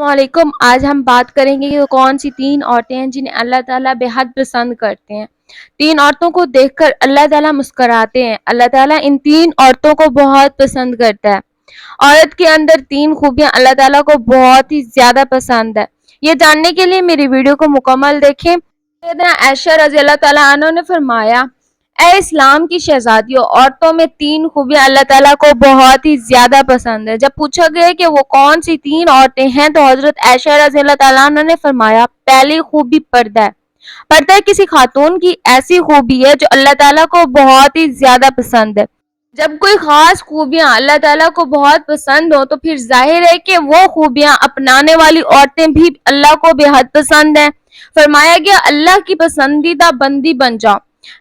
السلام علیکم۔ آج ہم بات کریں گے کہ وہ کون سی 3 عورتیں ہیں جنہیں اللہ تعالیٰ بے حد پسند کرتے ہیں۔ 3 عورتوں کو دیکھ کر اللہ تعالیٰ مسکراتے ہیں۔ اللہ تعالیٰ ان 3 عورتوں کو بہت پسند کرتا ہے۔ عورت کے اندر 3 خوبیاں اللہ تعالیٰ کو بہت ہی زیادہ پسند ہے۔ یہ جاننے کے لیے میری ویڈیو کو مکمل دیکھیں۔ سیدنا عائشہ رضی اللہ تعالیٰ عنہ نے فرمایا، اے اسلام کی شہزادیوں، عورتوں میں 3 خوبیاں اللہ تعالیٰ کو بہت ہی زیادہ پسند ہے۔ جب پوچھا گیا کہ وہ کون سی 3 عورتیں ہیں تو حضرت عائشہ رضی اللہ تعالیٰ عنہ نے فرمایا، پہلی خوبی پردہ ہے۔ پردہ کسی خاتون کی ایسی خوبی ہے جو اللہ تعالیٰ کو بہت ہی زیادہ پسند ہے۔ جب کوئی خاص خوبیاں اللہ تعالیٰ کو بہت پسند ہو تو پھر ظاہر ہے کہ وہ خوبیاں اپنانے والی عورتیں بھی اللہ کو بے حد پسند ہیں۔ فرمایا گیا، اللہ کی پسندیدہ بندی بن جاؤ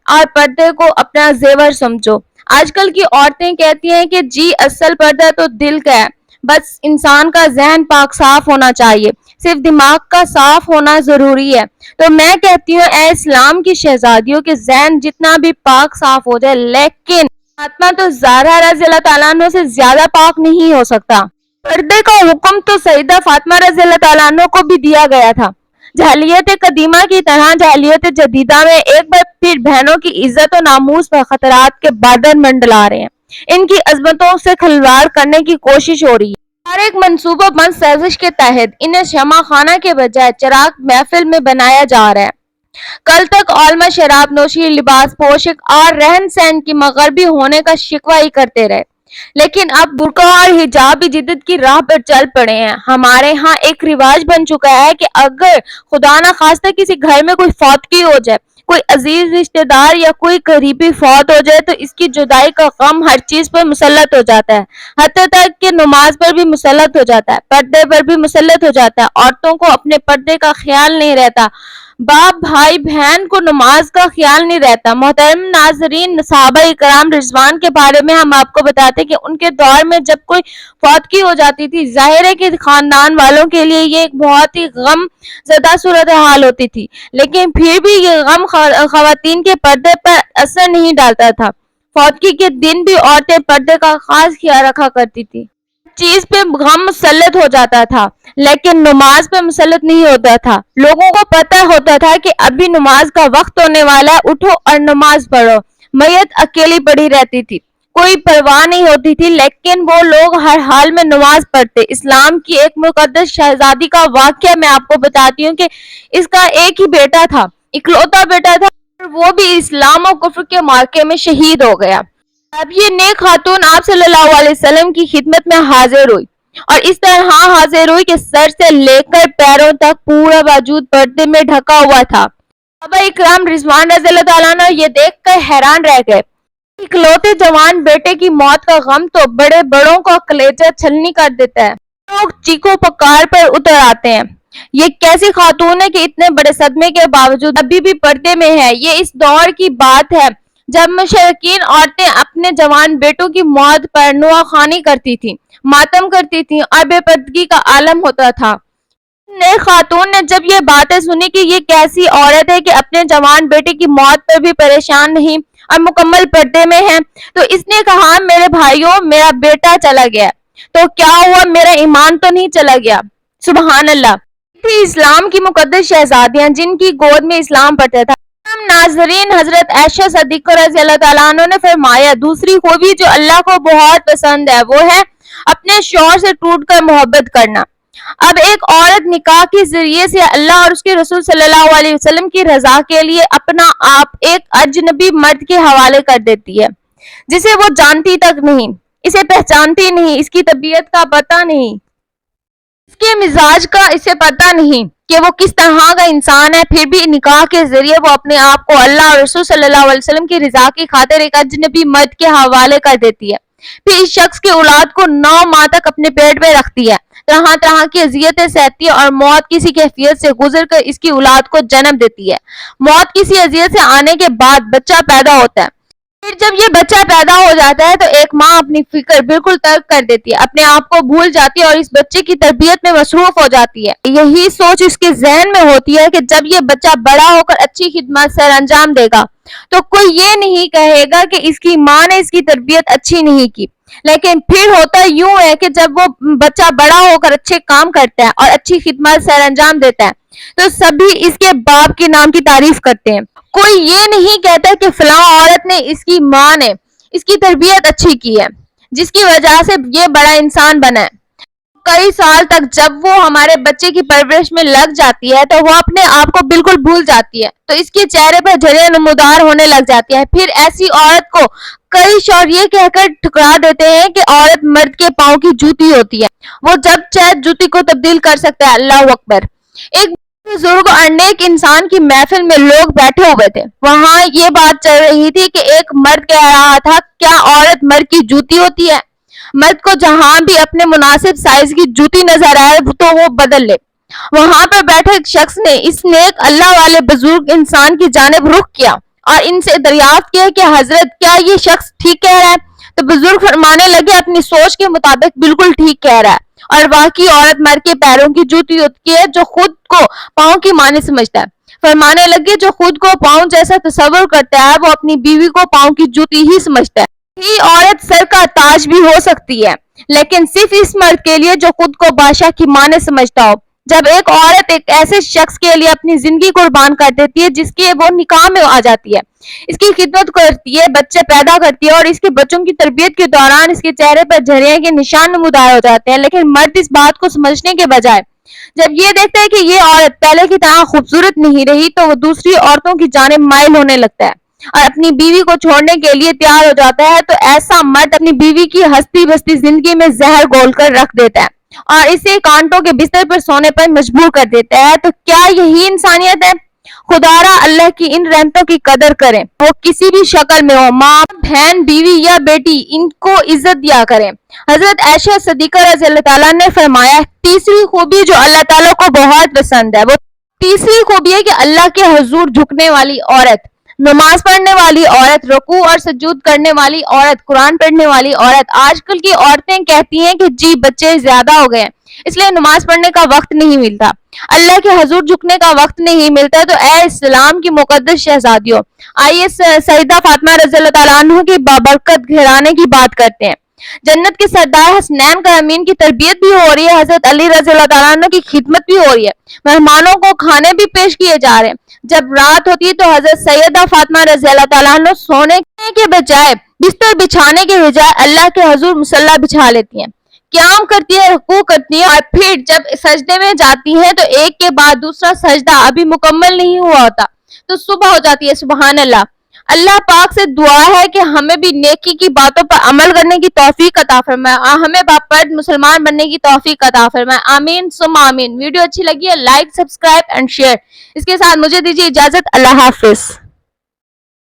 اور پردے کو اپنا زیور سمجھو۔ آج کل کی عورتیں کہتی ہیں کہ جی اصل پردہ تو دل کا ہے، بس انسان کا ذہن پاک صاف ہونا چاہیے، صرف دماغ کا صاف ہونا ضروری ہے۔ تو میں کہتی ہوں اے اسلام کی شہزادیوں کے ذہن جتنا بھی پاک صاف ہو جائے، لیکن فاطمہ تو زہرا رضی اللہ تعالیٰ عنہ سے زیادہ پاک نہیں ہو سکتا۔ پردے کا حکم تو سیدہ فاطمہ رضی اللہ تعالیٰ عنہ کو بھی دیا گیا تھا۔ جاہلیت قدیمہ کی طرح جاہلیت جدیدہ میں ایک بار پھر بہنوں کی عزت و ناموس پر خطرات کے بادل منڈلا رہے ہیں۔ ان کی عظمتوں سے کھلواڑ کرنے کی کوشش ہو رہی ہے۔ ہر ایک منصوبہ بند سازش کے تحت انہیں شمع خانہ کے بجائے چراغ محفل میں بنایا جا رہا ہے۔ کل تک علماء شراب نوشی، لباس پوشک اور رہن سہن کی مغربی ہونے کا شکوہ ہی کرتے رہے، لیکن اب برقع اور حجاب بھی جدت کی راہ پر چل پڑے ہیں۔ ہمارے ہاں ایک رواج بن چکا ہے کہ اگر خدا نہ خواستہ کسی گھر میں کوئی فوتگی ہو جائے، کوئی عزیز رشتہ دار یا کوئی قریبی فوت ہو جائے تو اس کی جدائی کا غم ہر چیز پر مسلط ہو جاتا ہے، حتیٰ تک کہ نماز پر بھی مسلط ہو جاتا ہے، پردے پر بھی مسلط ہو جاتا ہے۔ عورتوں کو اپنے پردے کا خیال نہیں رہتا، باپ بھائی بہن کو نماز کا خیال نہیں رہتا۔ محترم ناظرین، صحابہ کرام رضوان کے بارے میں ہم آپ کو بتاتے کہ ان کے دور میں جب کوئی فوتگی ہو جاتی تھی، ظاہر ہے کہ خاندان والوں کے لیے یہ ایک بہت ہی غم زدہ صورتحال ہوتی تھی، لیکن پھر بھی یہ غم خواتین کے پردے پر اثر نہیں ڈالتا تھا۔ فوتگی کے دن بھی عورتیں پردے کا خاص خیال رکھا کرتی تھی۔ چیز پہ غم مسلط ہو جاتا تھا لیکن نماز پہ مسلط نہیں ہوتا تھا۔ لوگوں کو پتہ ہوتا تھا کہ ابھی نماز کا وقت ہونے والا ہے، اٹھو اور نماز پڑھو۔ میت اکیلی پڑی رہتی تھی، کوئی پرواہ نہیں ہوتی تھی، لیکن وہ لوگ ہر حال میں نماز پڑھتے۔ اسلام کی ایک مقدس شہزادی کا واقعہ میں آپ کو بتاتی ہوں کہ اس کا ایک ہی بیٹا تھا، اکلوتا بیٹا تھا، اور وہ بھی اسلام و کفر کے معرکے میں شہید ہو گیا۔ اب یہ نیک خاتون آپ صلی اللہ علیہ وسلم کی خدمت میں حاضر ہوئی اور اس طرح حاضر ہوئی کہ سر سے لے کر پیروں تک پورا وجود پردے میں ڈھکا ہوا تھا۔ صحابہ کرام رضوان رضی اللہ تعالیٰ عنہ یہ دیکھ کر حیران رہ گئے۔ اکلوتے جوان بیٹے کی موت کا غم تو بڑے بڑوں کا کلیجہ چھلنی کر دیتا ہے۔ لوگ چیخو پکار پر اتر آتے ہیں، یہ کیسی خاتون ہے کہ اتنے بڑے صدمے کے باوجود ابھی بھی پردے میں ہے۔ یہ اس دور کی بات ہے جب مشرکین عورتیں اپنے جوان بیٹوں کی موت پر نواخوانی کرتی تھیں، ماتم کرتی تھیں اور بے پردگی کا عالم ہوتا تھا۔ نئے خاتون نے جب یہ باتیں سنی کہ یہ کیسی عورت ہے کہ اپنے جوان بیٹے کی موت پر بھی پریشان نہیں اور مکمل پردے میں ہے، تو اس نے کہا، میرے بھائیوں، میرا بیٹا چلا گیا تو کیا ہوا، میرا ایمان تو نہیں چلا گیا؟ سبحان اللہ۔ تھی اسلام کی مقدس شہزادیاں جن کی گود میں اسلام پڑتا تھا۔ ناظرین، حضرت عائشہ صدیقہ رضی اللہ تعالیٰ عنہ نے فرمایا، دوسری خوبی جو اللہ کو بہت پسند ہے وہ ہے اپنے شوہر سے ٹوٹ کر محبت کرنا۔ اب ایک عورت نکاح کے ذریعے سے اللہ اور اس کے رسول صلی اللہ علیہ وسلم کی رضا کے لیے اپنا آپ ایک اجنبی مرد کے حوالے کر دیتی ہے جسے وہ جانتی تک نہیں، اسے پہچانتی نہیں، اس کی طبیعت کا پتہ نہیں، اس کے مزاج کا اسے پتہ نہیں کہ وہ کس طرح کا انسان ہے، پھر بھی نکاح کے ذریعے وہ اپنے آپ کو اللہ اور رسول صلی اللہ علیہ وسلم کی رضا کی خاطر ایک اجنبی مرد کے حوالے کر دیتی ہے۔ پھر اس شخص کی اولاد کو 9 ماہ تک اپنے پیٹ میں رکھتی ہے، طرح طرح کی اذیتیں سہتی ہے اور موت کسی کیفیت سے گزر کر اس کی اولاد کو جنم دیتی ہے۔ موت کسی اذیت سے آنے کے بعد بچہ پیدا ہوتا ہے۔ پھر جب یہ بچہ پیدا ہو جاتا ہے تو ایک ماں اپنی فکر بالکل ترک کر دیتی ہے، اپنے آپ کو بھول جاتی ہے اور اس بچے کی تربیت میں مصروف ہو جاتی ہے۔ یہی سوچ اس کے ذہن میں ہوتی ہے کہ جب یہ بچہ بڑا ہو کر اچھی خدمات سر انجام دے گا تو کوئی یہ نہیں کہے گا کہ اس کی ماں نے اس کی تربیت اچھی نہیں کی۔ لیکن پھر ہوتا یوں ہے کہ جب وہ بچہ بڑا ہو کر اچھے کام کرتا ہے اور اچھی خدمات سر انجام دیتا ہے تو سبھی اس کے باپ کے نام کی تعریف کرتے ہیں۔ کوئی یہ نہیں کہتا کہ فلاں عورت نے، اس کی ماں نے اس کی تربیت اچھی کی ہے جس کی وجہ سے یہ بڑا انسان بنا ہے۔ کئی سال تک جب وہ ہمارے بچے کی پرورش میں لگ جاتی ہے تو وہ اپنے آپ کو بالکل بھول جاتی ہے، تو اس کے چہرے پر جھریاں نمودار ہونے لگ جاتی ہے۔ پھر ایسی عورت کو کئی شوہر یہ کہہ کر ٹھکرا دیتے ہیں کہ عورت مرد کے پاؤں کی جوتی ہوتی ہے، وہ جب چاہے جوتی کو تبدیل کر سکتا ہے۔ اللہ اکبر۔ ایک بزرگ اور نیک انسان کی محفل میں لوگ بیٹھے ہوئے تھے، وہاں یہ بات چل رہی تھی کہ ایک مرد کہہ رہا تھا، کیا عورت مرد کی جوتی ہوتی ہے؟ مرد کو جہاں بھی اپنے مناسب سائز کی جوتی نظر آئے تو وہ بدل لے۔ وہاں پر بیٹھے ایک شخص نے اس نیک اللہ والے بزرگ انسان کی جانب رخ کیا اور ان سے دریافت کیا کہ حضرت کیا یہ شخص ٹھیک کہہ رہا ہے؟ تو بزرگ فرمانے لگے اپنی سوچ کے مطابق بالکل ٹھیک کہہ رہا ہے، اور واقعی عورت مرد کے پیروں کی جوتی ہوتی ہے جو خود کو پاؤں کی معنی سمجھتا ہے۔ فرمانے لگے جو خود کو پاؤں جیسا تصور کرتا ہے وہ اپنی بیوی کو پاؤں کی جوتی ہی سمجھتا ہے۔ ہی عورت سر کا تاج بھی ہو سکتی ہے، لیکن صرف اس مرد کے لیے جو خود کو بادشاہ کی معنی سمجھتا ہو۔ جب ایک عورت ایک ایسے شخص کے لیے اپنی زندگی قربان کر دیتی ہے جس کی وہ نکاح میں آ جاتی ہے، اس کی خدمت کرتی ہے، بچے پیدا کرتی ہے اور اس کے بچوں کی تربیت کے دوران اس کے چہرے پر جھریاں کے نشان نمودار ہو جاتے ہیں، لیکن مرد اس بات کو سمجھنے کے بجائے جب یہ دیکھتا ہے کہ یہ عورت پہلے کی طرح خوبصورت نہیں رہی تو وہ دوسری عورتوں کی جانب مائل ہونے لگتا ہے اور اپنی بیوی کو چھوڑنے کے لیے تیار ہو جاتا ہے۔ تو ایسا مرد اپنی بیوی کی ہستی بستی زندگی میں زہر گھول کر رکھ دیتا ہے اور اسے کانٹوں کے بستر پر سونے پر مجبور کر دیتا ہے۔ تو کیا یہی انسانیت ہے؟ خدا را اللہ کی ان رحمتوں کی قدر کریں، وہ کسی بھی شکل میں ہو، ماں، بہن، بیوی یا بیٹی، ان کو عزت دیا کریں۔ حضرت عائشہ صدیقہ رضی اللہ تعالیٰ نے فرمایا، تیسری خوبی جو اللہ تعالیٰ کو بہت پسند ہے، وہ تیسری خوبی ہے کہ اللہ کے حضور جھکنے والی عورت، نماز پڑھنے والی عورت، رکوع اور سجود کرنے والی عورت، قرآن پڑھنے والی عورت۔ آج کل کی عورتیں کہتی ہیں کہ جی بچے زیادہ ہو گئے ہیں اس لیے نماز پڑھنے کا وقت نہیں ملتا، اللہ کے حضور جھکنے کا وقت نہیں ملتا۔ تو اے اسلام کی مقدس شہزادیوں، آئیے سیدہ فاطمہ رضی اللہ تعالیٰ عنہ کے بابرکت گھرانے کی بات کرتے ہیں۔ جنت کے سردار حسنین کا امین کی تربیت بھی ہو رہی ہے، حضرت علی رضی اللہ تعالیٰ عنہ کی خدمت بھی ہو رہی ہے، مہمانوں کو کھانے بھی پیش کیے جا رہے ہیں۔ جب رات ہوتی ہے تو حضرت سیدہ فاطمہ رضی اللہ تعالیٰ عنہ سونے کے بجائے، بستر بچھانے کے بجائے اللہ کے حضور مصلی بچھا لیتی ہیں، قیام کرتی ہے، رکوع کرتی ہیں، اور پھر جب سجدے میں جاتی ہیں تو ایک کے بعد دوسرا سجدہ ابھی مکمل نہیں ہوا ہوتا تو صبح ہو جاتی ہے۔ سبحان اللہ۔ اللہ پاک سے دعا ہے کہ ہمیں بھی نیکی کی باتوں پر عمل کرنے کی توفیق عطا فرمائے، ہمیں باپرد مسلمان بننے کی توفیق عطا فرمائے، آمین ثم آمین۔ ویڈیو اچھی لگی ہے لائک، سبسکرائب اینڈ شیئر۔ اس کے ساتھ مجھے دیجیے اجازت، اللہ حافظ۔